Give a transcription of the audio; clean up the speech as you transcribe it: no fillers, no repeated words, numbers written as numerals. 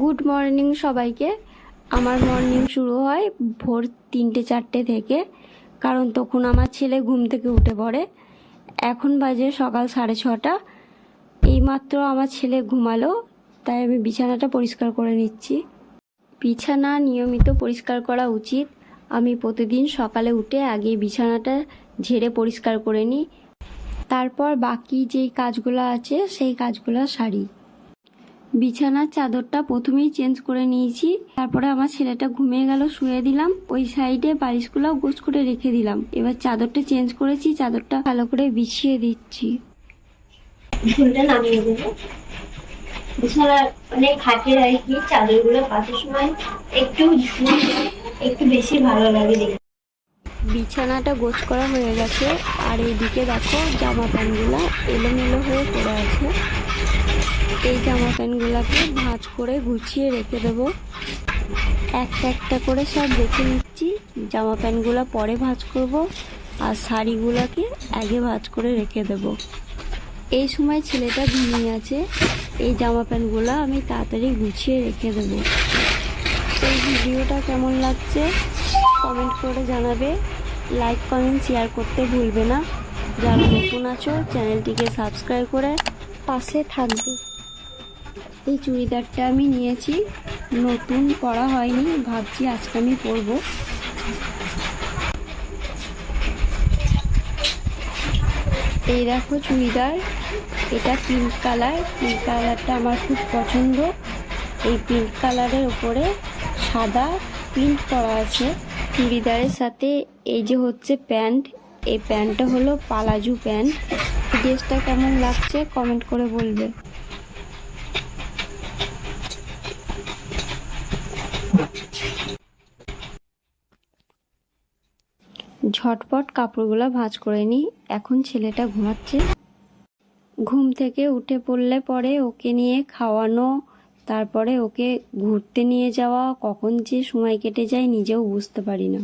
Good morning সবাইকে। আমার morning শুরু হয় ভোর 3টে-4টে থেকে, কারণ তখন আমার ছেলে ঘুম থেকে উঠে পড়ে। এখন বাজে সকাল 6:30। এইমাত্র আমার ছেলে ঘুমালো, তাই আমি বিছানাটা পরিষ্কার করে নিচ্ছি। বিছানা নিয়মিত পরিষ্কার করা উচিত। আমি প্রতিদিন সকালে উঠে আগে বিছানাটা ঝেড়ে পরিষ্কার করে নিই, তারপর বাকি যেই কাজগুলো আছে সেই কাজগুলো সারি। বিছানার চাদরটা প্রথমেই চেঞ্জ করে নিয়েছি, তারপরে আমার ছেলেটা ঘুমিয়ে গেল, শুয়ে দিলাম। ওই সাইডে বালিশগুলো গোছ করে রেখে দিলাম। এবার চাদরটা চেঞ্জ করেছি, চাদরটা ভালো করে বিছিয়ে দিচ্ছি। ঝুলটা নামিয়ে দেবো। বিছানা অনেক খাটের আর কি, চাদরগুলো পাতার সময় একটু বেশি ভালো লাগে দেখতে। বিছানাটা গোছ করা হয়ে গেছে, আর এইদিকে দেখো জামা প্যান্টগুলো এলোমেলো হয়ে পড়ে আছে। এই জামা প্যান্টগুলোকে ভাঁজ করে গুছিয়ে রেখে দেবো। একটা একটা করে সব রেখে নিচ্ছি। জামা প্যান্টগুলো পরে ভাঁজ করব, আর শাড়িগুলোকে আগে ভাঁজ করে রেখে দেবো। এই সময় ছেলেটা ঘুমিয়ে আছে, এই জামা প্যান্টগুলো আমি তাড়াতাড়ি গুছিয়ে রেখে দেবো। এই ভিডিওটা কেমন লাগছে কমেন্ট করে জানাবে। লাইক কমেন্ট শেয়ার করতে ভুলবে না। যারা নতুন আছো চ্যানেলটিকে সাবস্ক্রাইব করে পাশে থাকবে। এই চুড়িদারটা আমি নিয়েছি, নতুন পরা হয়নি, ভাবছি আজকে আমি পরবো। এই দেখো চুড়িদার, এটা পিঙ্ক কালার। পিঙ্ক কালারটা আমার খুব পছন্দ। এই পিঙ্ক কালারের উপরে সাদা প্রিন্ট করা আছে। চুড়িদারের সাথে এই যে হচ্ছে প্যান্ট, এই প্যান্টটা হলো পালাজু প্যান্ট। ড্রেসটা কেমন লাগছে কমেন্ট করে বলবে। ঝটপট কাপড়গুলো ভাঁজ করে নিই। এখন ছেলেটা ঘুমাচ্ছে। ঘুম থেকে উঠে পড়লে পরে ওকে নিয়ে খাওয়ানো, তারপরে ওকে ঘুরতে নিয়ে যাওয়া, কখন যে সময় কেটে যায় নিজেও বুঝতে পারি না।